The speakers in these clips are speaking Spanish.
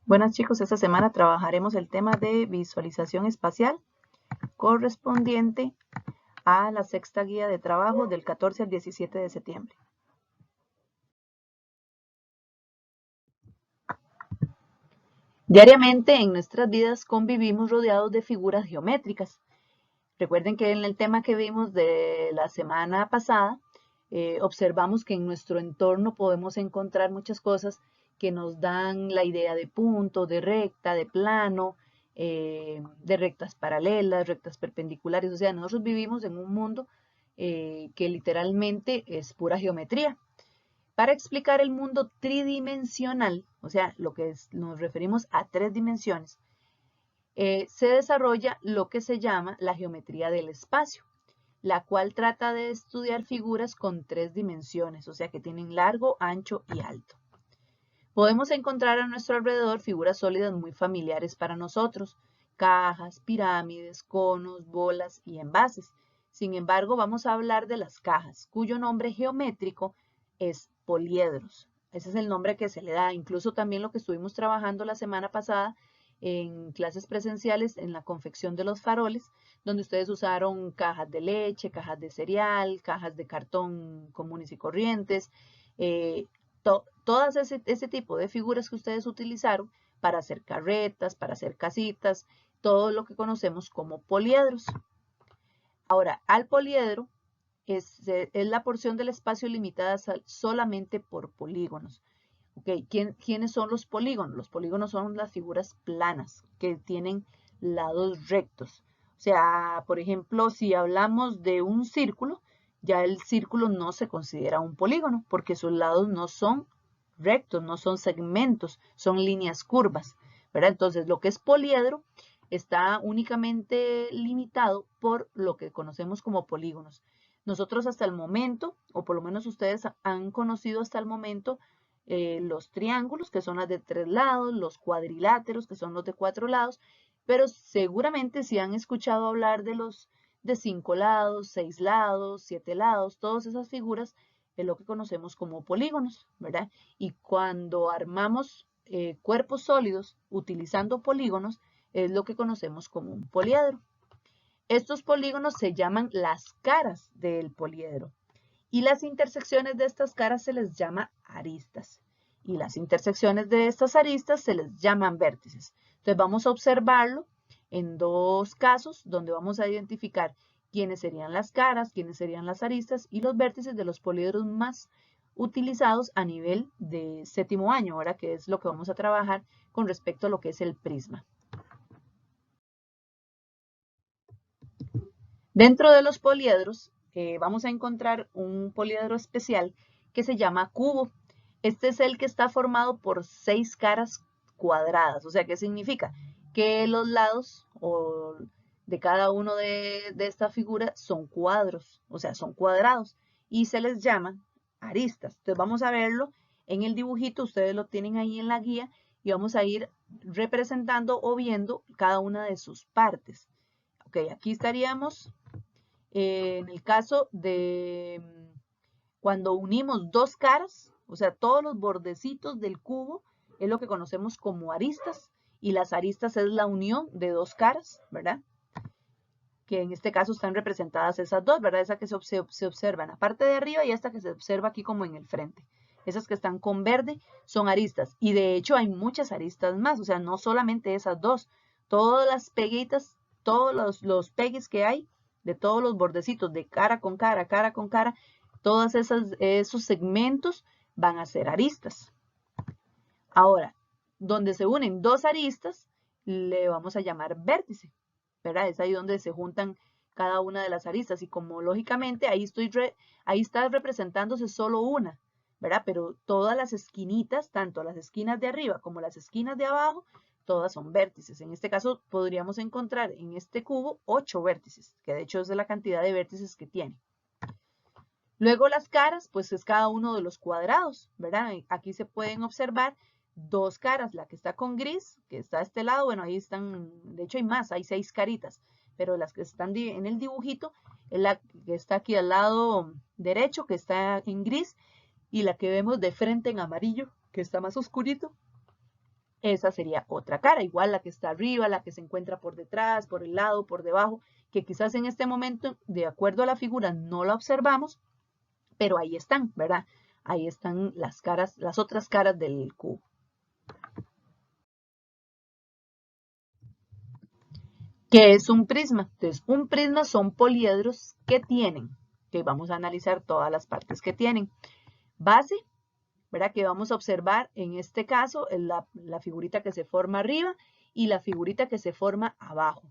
Buenas chicos, esta semana trabajaremos el tema de visualización espacial correspondiente a la sexta guía de trabajo del 14 al 17 de septiembre. Diariamente en nuestras vidas convivimos rodeados de figuras geométricas. Recuerden que en el tema que vimos de la semana pasada, observamos que en nuestro entorno podemos encontrar muchas cosas que nos dan la idea de punto, de recta, de plano, de rectas paralelas, rectas perpendiculares. O sea, nosotros vivimos en un mundo que literalmente es pura geometría. Para explicar el mundo tridimensional, o sea, nos referimos a tres dimensiones, se desarrolla lo que se llama la geometría del espacio, la cual trata de estudiar figuras con tres dimensiones, o sea que tienen largo, ancho y alto. Podemos encontrar a nuestro alrededor figuras sólidas muy familiares para nosotros, cajas, pirámides, conos, bolas y envases. Sin embargo, vamos a hablar de las cajas, cuyo nombre geométrico es poliedros. Ese es el nombre que se le da. Incluso también lo que estuvimos trabajando la semana pasada en clases presenciales en la confección de los faroles, donde ustedes usaron cajas de leche, cajas de cereal, cajas de cartón comunes y corrientes, todas ese tipo de figuras que ustedes utilizaron para hacer carretas, para hacer casitas, todo lo que conocemos como poliedros. Ahora, al poliedro es la porción del espacio limitada solamente por polígonos. Okay. ¿Quiénes son los polígonos? Los polígonos son las figuras planas que tienen lados rectos. O sea, por ejemplo, si hablamos de un círculo, ya el círculo no se considera un polígono porque sus lados no son rectos, no son segmentos, son líneas curvas, ¿verdad? Entonces, lo que es poliedro está únicamente limitado por lo que conocemos como polígonos. Nosotros hasta el momento, o por lo menos ustedes han conocido hasta el momento, los triángulos, que son las de 3 lados, los cuadriláteros, que son los de 4 lados, pero seguramente si han escuchado hablar de los de 5 lados, 6 lados, 7 lados, todas esas figuras es lo que conocemos como polígonos, ¿verdad? Y cuando armamos cuerpos sólidos utilizando polígonos, es lo que conocemos como un poliedro. Estos polígonos se llaman las caras del poliedro y las intersecciones de estas caras se les llama aristas y las intersecciones de estas aristas se les llaman vértices. Entonces vamos a observarlo en dos casos donde vamos a identificar quiénes serían las caras, quiénes serían las aristas y los vértices de los poliedros más utilizados a nivel de séptimo año, ahora que es lo que vamos a trabajar con respecto a lo que es el prisma. Dentro de los poliedros vamos a encontrar un poliedro especial que se llama cubo. Este es el que está formado por 6 caras cuadradas. O sea, ¿qué significa? Que los lados de cada uno de esta figura son cuadros, o sea, son cuadrados y se les llaman aristas. Entonces vamos a verlo en el dibujito, ustedes lo tienen ahí en la guía y vamos a ir representando o viendo cada una de sus partes. Ok, aquí estaríamos en el caso de cuando unimos dos caras, o sea, todos los bordecitos del cubo es lo que conocemos como aristas y las aristas es la unión de dos caras, ¿verdad? Que en este caso están representadas esas dos, ¿verdad? Esa que se observa en la parte de arriba y esta que se observa aquí como en el frente. Esas que están con verde son aristas y de hecho hay muchas aristas más, o sea, no solamente esas dos, todas las peguitas, todos los pegues que hay de todos los bordecitos de cara con cara, todos esos segmentos van a ser aristas. Ahora, donde se unen dos aristas, le vamos a llamar vértice, ¿verdad? Es ahí donde se juntan cada una de las aristas y como lógicamente ahí está representándose solo una, ¿verdad? Pero todas las esquinitas, tanto las esquinas de arriba como las esquinas de abajo, todas son vértices. En este caso podríamos encontrar en este cubo 8 vértices, que de hecho es la cantidad de vértices que tiene. Luego las caras, pues es cada uno de los cuadrados, ¿verdad? Aquí se pueden observar dos caras, la que está con gris, que está a este lado, bueno, ahí están, de hecho hay más, hay 6 caritas, pero las que están en el dibujito es la que está aquí al lado derecho, que está en gris, y la que vemos de frente en amarillo, que está más oscurito, esa sería otra cara, igual la que está arriba, la que se encuentra por detrás, por el lado, por debajo, que quizás en este momento, de acuerdo a la figura, no la observamos, pero ahí están, ¿verdad? Ahí están las caras, las otras caras del cubo. ¿Qué es un prisma? Entonces, un prisma son poliedros que tienen, que vamos a analizar todas las partes que tienen. Base, ¿verdad? Que vamos a observar en este caso la figurita que se forma arriba y la figurita que se forma abajo.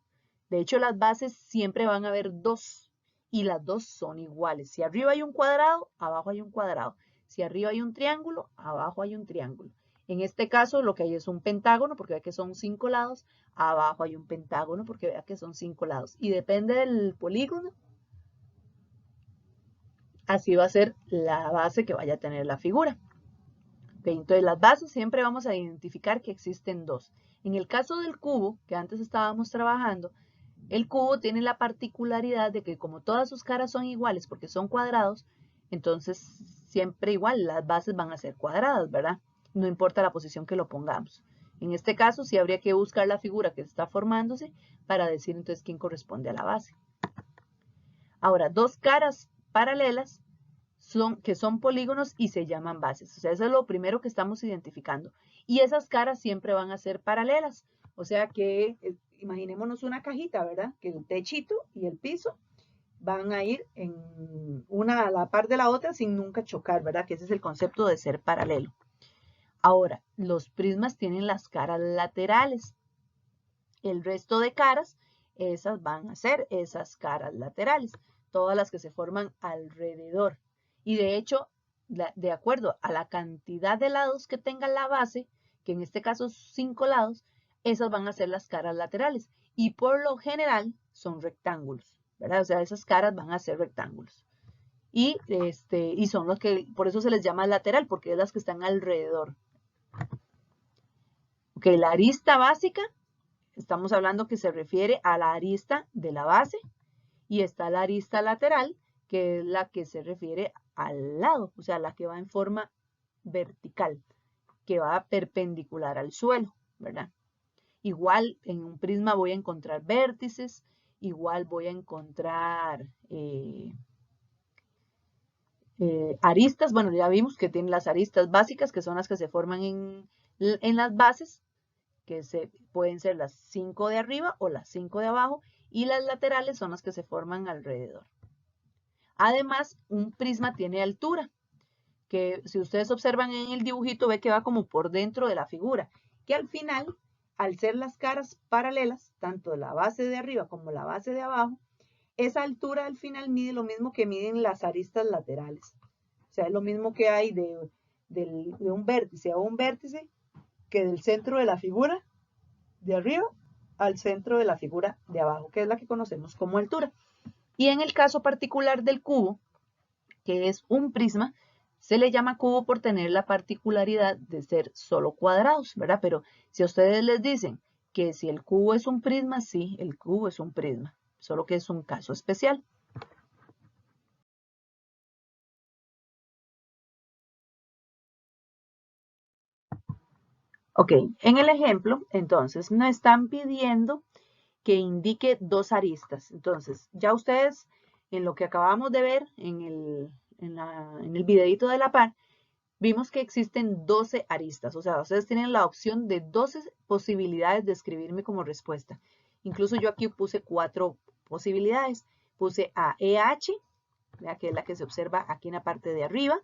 De hecho, las bases siempre van a haber dos y las dos son iguales. Si arriba hay un cuadrado, abajo hay un cuadrado. Si arriba hay un triángulo, abajo hay un triángulo. En este caso, lo que hay es un pentágono, porque vea que son 5 lados. Abajo hay un pentágono, porque vea que son 5 lados. Y depende del polígono, así va a ser la base que vaya a tener la figura. Okay, entonces las bases siempre vamos a identificar que existen dos. En el caso del cubo, que antes estábamos trabajando, el cubo tiene la particularidad de que como todas sus caras son iguales porque son cuadrados, entonces siempre igual las bases van a ser cuadradas, ¿verdad? No importa la posición que lo pongamos. En este caso sí habría que buscar la figura que está formándose para decir entonces quién corresponde a la base. Ahora, dos caras paralelas que son polígonos y se llaman bases. O sea, eso es lo primero que estamos identificando. Y esas caras siempre van a ser paralelas. O sea que, imaginémonos una cajita, ¿verdad? Que el techito y el piso van a ir en una a la par de la otra sin nunca chocar, ¿verdad? Que ese es el concepto de ser paralelo. Ahora, los prismas tienen las caras laterales. El resto de caras, esas van a ser esas caras laterales. Todas las que se forman alrededor. Y de hecho, de acuerdo a la cantidad de lados que tenga la base, que en este caso 5 lados, esas van a ser las caras laterales. Y por lo general son rectángulos, ¿verdad? O sea, esas caras van a ser rectángulos. Y son los que, por eso se les llama lateral, porque es las que están alrededor. Ok, la arista básica, estamos hablando que se refiere a la arista de la base. Y está la arista lateral, que es la que se refiere al lado, o sea, la que va en forma vertical, que va perpendicular al suelo, ¿verdad? Igual en un prisma voy a encontrar vértices, igual voy a encontrar aristas. Bueno, ya vimos que tienen las aristas básicas, que son las que se forman en las bases, que pueden ser las 5 de arriba o las 5 de abajo, y las laterales son las que se forman alrededor. Además, un prisma tiene altura, que si ustedes observan en el dibujito, ve que va como por dentro de la figura, que al final, al ser las caras paralelas, tanto la base de arriba como la base de abajo, esa altura al final mide lo mismo que miden las aristas laterales. O sea, es lo mismo que hay de un vértice a un vértice que del centro de la figura de arriba al centro de la figura de abajo, que es la que conocemos como altura. Y en el caso particular del cubo, que es un prisma, se le llama cubo por tener la particularidad de ser solo cuadrados, ¿verdad? Pero si a ustedes les dicen que si el cubo es un prisma, sí, el cubo es un prisma, solo que es un caso especial. Ok, en el ejemplo, entonces, me están pidiendo que indique dos aristas. Entonces, ya ustedes, en lo que acabamos de ver en el videito de la par, vimos que existen 12 aristas. O sea, ustedes tienen la opción de 12 posibilidades de escribirme como respuesta. Incluso yo aquí puse 4 posibilidades. Puse a EH, que es la que se observa aquí en la parte de arriba.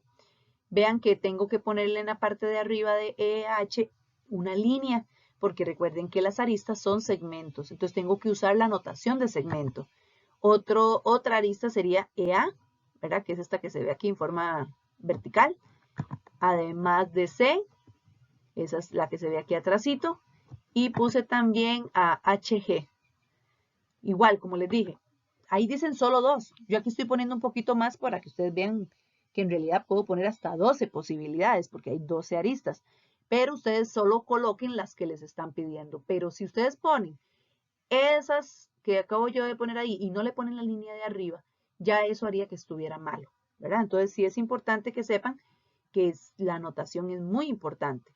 Vean que tengo que ponerle en la parte de arriba de EH una línea, porque recuerden que las aristas son segmentos, entonces tengo que usar la notación de segmento. Otra arista sería EA, ¿verdad? Que es esta que se ve aquí en forma vertical. Además de C, esa es la que se ve aquí atrásito. Y puse también a HG. Igual, como les dije, ahí dicen solo 2. Yo aquí estoy poniendo un poquito más para que ustedes vean que en realidad puedo poner hasta 12 posibilidades porque hay 12 aristas. Pero ustedes solo coloquen las que les están pidiendo. Pero si ustedes ponen esas que acabo yo de poner ahí y no le ponen la línea de arriba, ya eso haría que estuviera malo, ¿verdad? Entonces sí es importante que sepan que la anotación es muy importante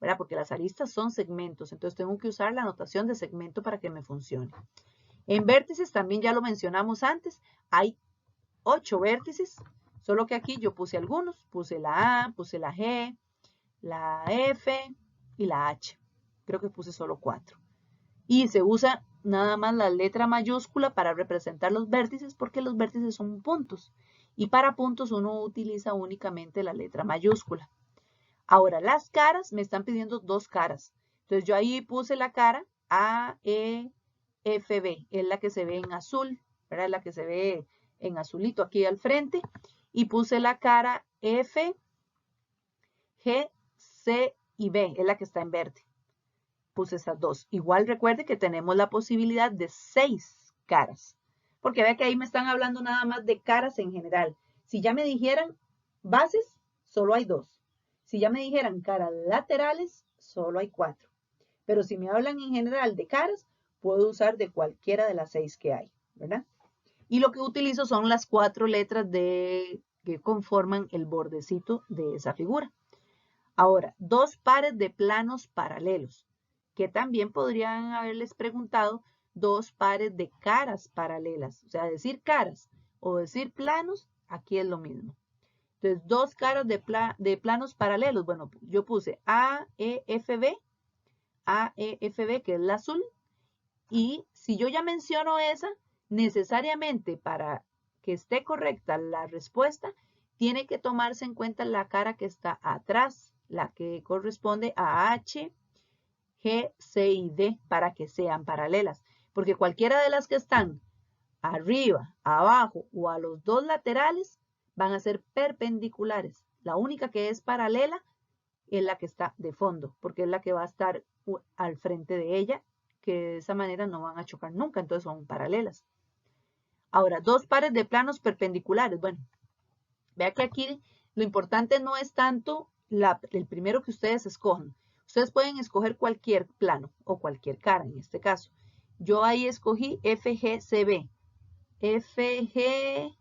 ¿verdad? Porque las aristas son segmentos, entonces tengo que usar la notación de segmento para que me funcione. En vértices también ya lo mencionamos antes, hay 8 vértices, solo que aquí yo puse algunos, puse la A, puse la G, la F y la H. Creo que puse solo 4. Y se usa nada más la letra mayúscula para representar los vértices porque los vértices son puntos. Y para puntos uno utiliza únicamente la letra mayúscula. Ahora, las caras me están pidiendo 2 caras. Entonces yo ahí puse la cara A, E, F, B. Es la que se ve en azul, ¿verdad? Es la que se ve en azulito aquí al frente. Y puse la cara F, G, C y B. Es la que está en verde. Puse esas 2. Igual recuerde que tenemos la posibilidad de 6 caras. Porque vea que ahí me están hablando nada más de caras en general. Si ya me dijeran bases, solo hay 2. Si ya me dijeran caras laterales, solo hay 4. Pero si me hablan en general de caras, puedo usar de cualquiera de las 6 que hay, ¿verdad? Y lo que utilizo son las 4 letras que conforman el bordecito de esa figura. Ahora, 2 pares de planos paralelos, que también podrían haberles preguntado 2 pares de caras paralelas. O sea, decir caras o decir planos, aquí es lo mismo. Entonces, 2 caras de planos paralelos. Bueno, yo puse AEFB, que es la azul. Y si yo ya menciono esa, necesariamente para que esté correcta la respuesta, tiene que tomarse en cuenta la cara que está atrás, la que corresponde a H, G, C y D, para que sean paralelas. Porque cualquiera de las que están arriba, abajo o a los 2 laterales van a ser perpendiculares. La única que es paralela es la que está de fondo, porque es la que va a estar al frente de ella, que de esa manera no van a chocar nunca, entonces son paralelas. Ahora, 2 pares de planos perpendiculares. Bueno, vea que aquí lo importante no es tanto el primero que ustedes escojan. Ustedes pueden escoger cualquier plano o cualquier cara en este caso. Yo ahí escogí FGCB. FGCB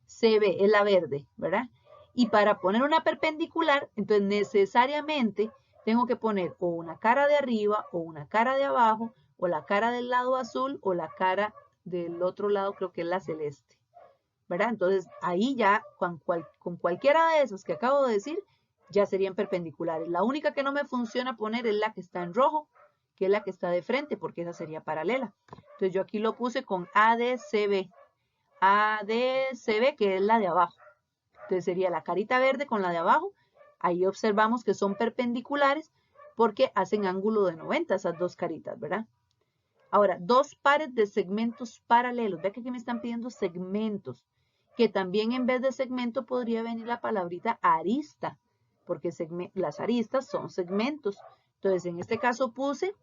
es la verde, ¿verdad? Y para poner una perpendicular, entonces necesariamente tengo que poner o una cara de arriba o una cara de abajo o la cara del lado azul o la cara del otro lado, creo que es la celeste, ¿verdad? Entonces ahí ya con cualquiera de esas que acabo de decir ya serían perpendiculares. La única que no me funciona poner es la que está en rojo, que es la que está de frente, porque esa sería paralela. Entonces yo aquí lo puse con ADCB. ADCB, que es la de abajo. Entonces sería la carita verde con la de abajo. Ahí observamos que son perpendiculares porque hacen ángulo de 90 esas 2 caritas, ¿verdad? Ahora, 2 pares de segmentos paralelos. Ve que aquí me están pidiendo segmentos, que también en vez de segmento podría venir la palabrita arista, porque las aristas son segmentos. Entonces, en este caso puse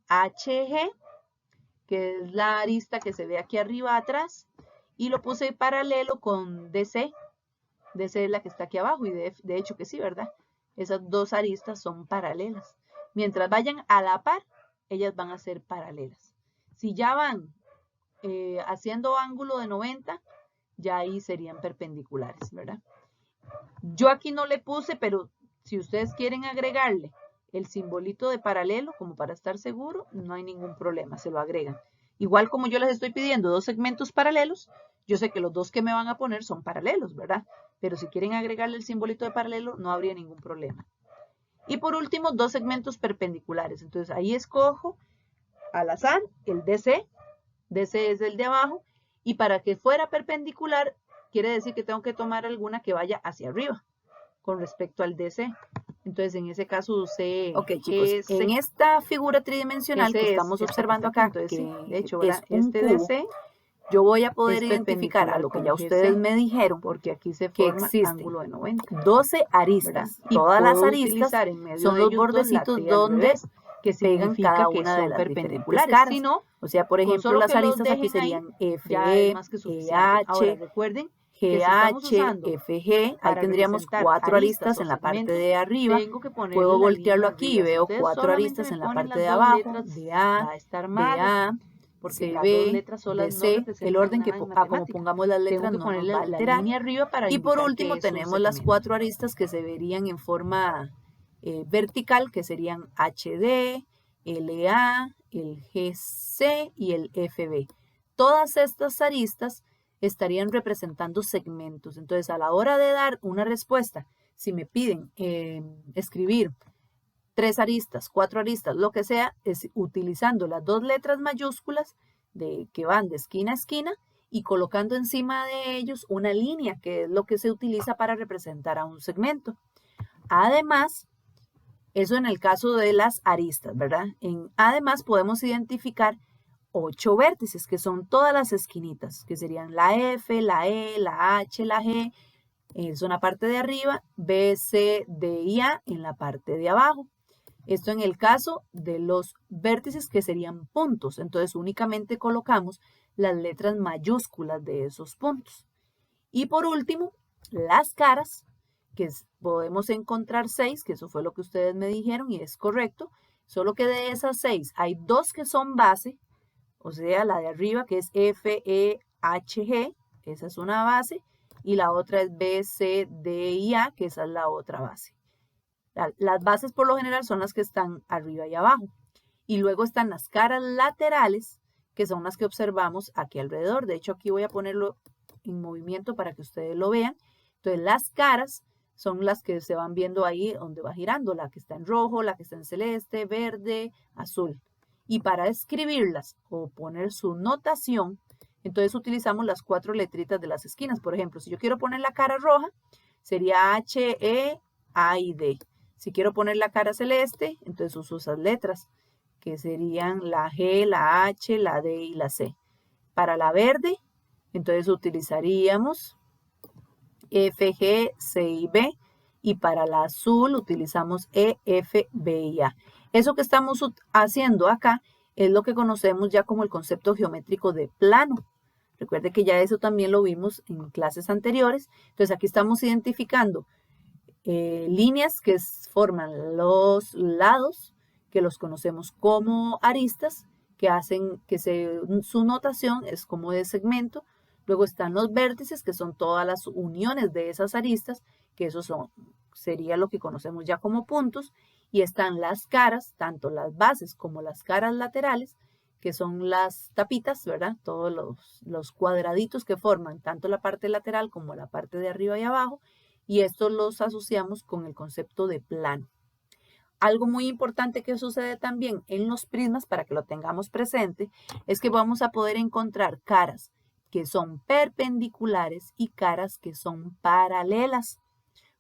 HG, que es la arista que se ve aquí arriba atrás, y lo puse paralelo con DC. DC es la que está aquí abajo y de hecho que sí, ¿verdad? Esas 2 aristas son paralelas. Mientras vayan a la par, ellas van a ser paralelas. Si ya van haciendo ángulo de 90, ya ahí serían perpendiculares, ¿verdad? Yo aquí no le puse, pero si ustedes quieren agregarle el simbolito de paralelo, como para estar seguro, no hay ningún problema, se lo agregan. Igual como yo les estoy pidiendo 2 segmentos paralelos, yo sé que los 2 que me van a poner son paralelos, ¿verdad? Pero si quieren agregarle el simbolito de paralelo, no habría ningún problema. Y por último, 2 segmentos perpendiculares. Entonces ahí escojo al azar el DC. DC es el de abajo. Y para que fuera perpendicular, quiere decir que tengo que tomar alguna que vaya hacia arriba con respecto al DC. Entonces, en ese caso usé Ok, chicos, en esta figura tridimensional que estamos observando acá, entonces, que sí, de hecho, es un este cubo, DC yo voy a poder es identificar a perpendicular lo que con ya ustedes GC, me dijeron, porque aquí se que forma existen ángulo de 90, 12 ¿verdad? aristas. Y Todas las puedo aristas utilizar en medio son de los ellos 2 la bordecitos T al donde revés, que pegan significa cada que una de son las diferentes perpendiculares. Si caras. no, O sea, por con ejemplo, solo las que los aristas aquí dejen ahí, serían ya es FE, más que suficiente. Ahora, EH, recuerden que si estamos GH, usando FG, ahí para tendríamos representar 4 aristas aristas o en la parte segmentos, de arriba. tengo que ponerle Puedo la voltearlo línea aquí y arriba. Si veo ustedes 4 solamente aristas me en la ponen parte las de 2 abajo, letras, DA, va a estar mal, BA, porque las 2 CB, letras solas no DC, el representan orden que nada en como matemática. pongamos las Tengo letras que no nos ponerle va a la alterar. línea arriba para Y por indicar último que es un tenemos las segmento. 4 aristas que se verían en forma vertical, que serían HD, LA, el GC y el FB. Todas estas aristas estarían representando segmentos. Entonces, a la hora de dar una respuesta, si me piden escribir 3 aristas, 4 aristas, lo que sea, es utilizando las 2 letras mayúsculas que van de esquina a esquina y colocando encima de ellos una línea, que es lo que se utiliza para representar a un segmento. Además, eso en el caso de las aristas, ¿verdad? Además, podemos identificar 8 vértices, que son todas las esquinitas, que serían la F, la E, la H, la G, es una parte de arriba, B, C, D y A en la parte de abajo. Esto en el caso de los vértices que serían puntos. Entonces únicamente colocamos las letras mayúsculas de esos puntos. Y por último, las caras, que podemos encontrar 6, que eso fue lo que ustedes me dijeron y es correcto. Solo que de esas 6 hay 2 que son base, o sea, la de arriba que es F, E, H, G, esa es una base, y la otra es B, C, D y A, que esa es la otra base. Las bases por lo general son las que están arriba y abajo. Y luego están las caras laterales, que son las que observamos aquí alrededor. De hecho, aquí voy a ponerlo en movimiento para que ustedes lo vean. Entonces, las caras son las que se van viendo ahí donde va girando, la que está en rojo, la que está en celeste, verde, azul. Y para escribirlas o poner su notación, entonces utilizamos las 4 letritas de las esquinas. Por ejemplo, si yo quiero poner la cara roja, sería H, E, A y D. Si quiero poner la cara celeste, entonces uso esas letras, que serían la G, la H, la D y la C. Para la verde, entonces utilizaríamos F, G, C y B. Y para la azul utilizamos E, F, B y A. Eso que estamos haciendo acá es lo que conocemos ya como el concepto geométrico de plano. Recuerde que ya eso también lo vimos en clases anteriores. Entonces aquí estamos identificando líneas que forman los lados, que los conocemos como aristas, que hacen que su notación es como de segmento. Luego están los vértices, que son todas las uniones de esas aristas, que eso sería lo que conocemos ya como puntos. Y están las caras, tanto las bases como las caras laterales, que son las tapitas, ¿verdad? Todos los cuadraditos que forman tanto la parte lateral como la parte de arriba y abajo. Y estos los asociamos con el concepto de plano. Algo muy importante que sucede también en los prismas, para que lo tengamos presente, es que vamos a poder encontrar caras que son perpendiculares y caras que son paralelas.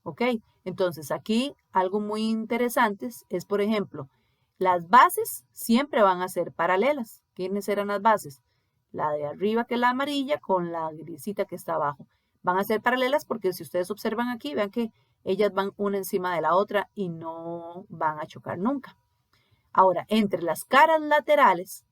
¿Ok? Entonces aquí algo muy interesante es, por ejemplo, las bases siempre van a ser paralelas. ¿Quiénes eran las bases? La de arriba, que es la amarilla, con la grisita que está abajo. Van a ser paralelas porque si ustedes observan aquí, vean que ellas van una encima de la otra y no van a chocar nunca. Ahora, entre las caras laterales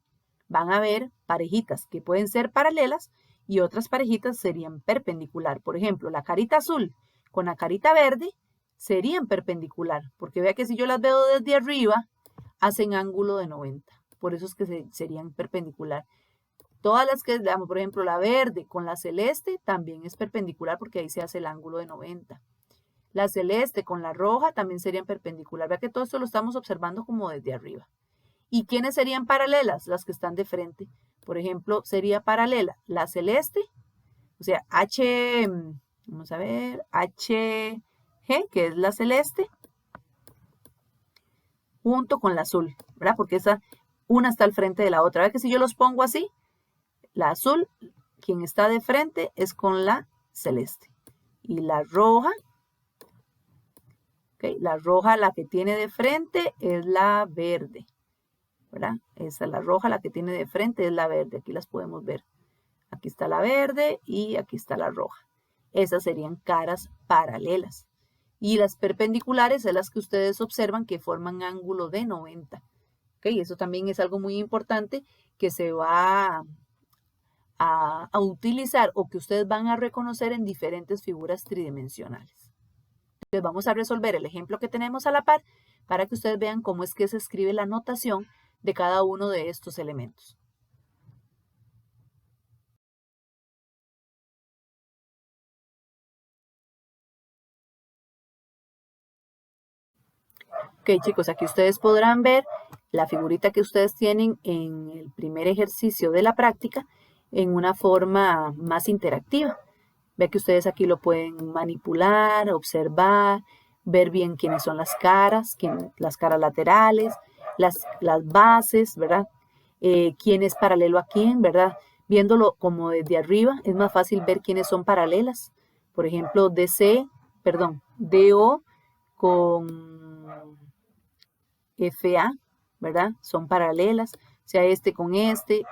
van a haber parejitas que pueden ser paralelas y otras parejitas serían perpendicular. Por ejemplo, la carita azul con la carita verde serían perpendicular, porque vea que si yo las veo desde arriba, hacen ángulo de 90. Por eso es que serían perpendicular. Todas las que veamos, por ejemplo, la verde con la celeste también es perpendicular porque ahí se hace el ángulo de 90. La celeste con la roja también serían perpendicular. Vea que todo esto lo estamos observando como desde arriba. ¿Y quiénes serían paralelas? Las que están de frente. Por ejemplo, sería paralela la celeste, o sea, vamos a ver, HG, que es la celeste, junto con la azul, ¿verdad? Porque una está al frente de la otra. ¿Verdad que si yo los pongo así? La azul, quien está de frente es con la celeste. Y la roja, ¿okay? La roja, la que tiene de frente es la verde, ¿verdad? Esa es la roja, la que tiene de frente es la verde. Aquí las podemos ver. Aquí está la verde y aquí está la roja. Esas serían caras paralelas. Y las perpendiculares son las que ustedes observan que forman ángulo de 90. ¿Okay? Eso también es algo muy importante que se va a utilizar o que ustedes van a reconocer en diferentes figuras tridimensionales. Entonces vamos a resolver el ejemplo que tenemos a la par para que ustedes vean cómo es que se escribe la notación de cada uno de estos elementos. Ok, chicos, aquí ustedes podrán ver la figurita que ustedes tienen en el primer ejercicio de la práctica en una forma más interactiva. Ve que ustedes aquí lo pueden manipular, observar, ver bien quiénes son las caras laterales, las bases, ¿verdad? Quién es paralelo a quién, ¿verdad? Viéndolo como desde arriba, es más fácil ver quiénes son paralelas. Por ejemplo, DO con FA, ¿verdad? Son paralelas. O sea, este con este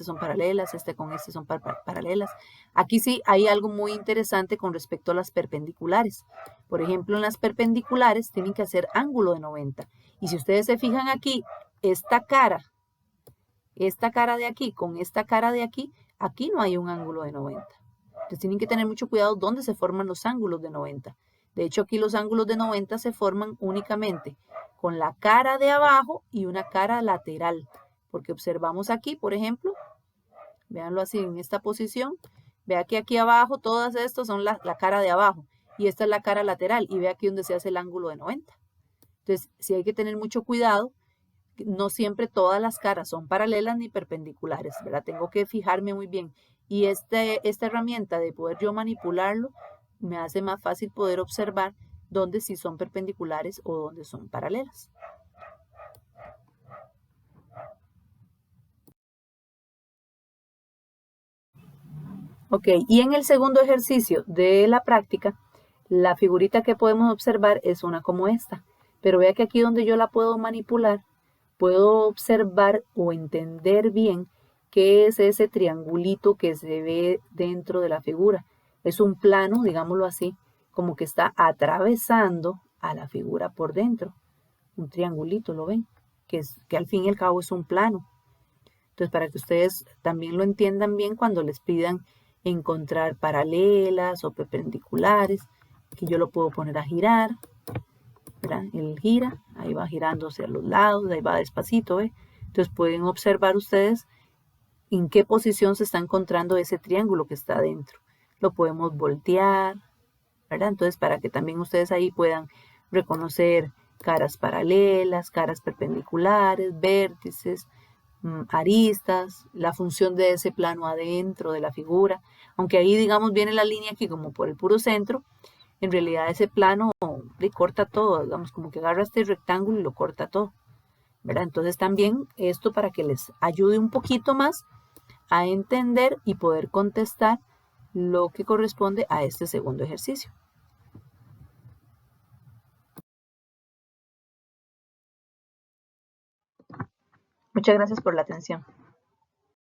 son paralelas, este con este son paralelas. Aquí sí hay algo muy interesante con respecto a las perpendiculares. Por ejemplo, en las perpendiculares tienen que hacer ángulo de 90. Y si ustedes se fijan aquí, esta cara de aquí con esta cara de aquí no hay un ángulo de 90. Entonces tienen que tener mucho cuidado dónde se forman los ángulos de 90. De hecho, aquí los ángulos de 90 se forman únicamente con la cara de abajo y una cara lateral. Porque observamos aquí, por ejemplo, véanlo así en esta posición. Vea que aquí abajo, todas estas son la cara de abajo. Y esta es la cara lateral. Y ve aquí donde se hace el ángulo de 90. Entonces, sí hay que tener mucho cuidado. No siempre todas las caras son paralelas ni perpendiculares, ¿verdad? Tengo que fijarme muy bien. Y esta herramienta de poder yo manipularlo me hace más fácil poder observar dónde sí son perpendiculares o dónde son paralelas. Ok, y en el segundo ejercicio de la práctica, la figurita que podemos observar es una como esta. Pero vea que aquí donde yo la puedo manipular, puedo observar o entender bien qué es ese triangulito que se ve dentro de la figura. Es un plano, digámoslo así, como que está atravesando a la figura por dentro. Un triangulito, ¿lo ven? Que al fin y al cabo es un plano. Entonces, para que ustedes también lo entiendan bien cuando les pidan encontrar paralelas o perpendiculares, que yo lo puedo poner a girar, ¿verdad? Él gira, ahí va girando hacia los lados, ahí va despacito, ¿ve? Entonces pueden observar ustedes en qué posición se está encontrando ese triángulo que está adentro. Lo podemos voltear, ¿verdad? Entonces para que también ustedes ahí puedan reconocer caras paralelas, caras perpendiculares, vértices, aristas, la función de ese plano adentro de la figura. Aunque ahí, digamos, viene la línea aquí como por el puro centro, en realidad ese plano le corta todo, digamos, como que agarra este rectángulo y lo corta todo, ¿verdad? Entonces también esto para que les ayude un poquito más a entender y poder contestar lo que corresponde a este segundo ejercicio. Muchas gracias por la atención.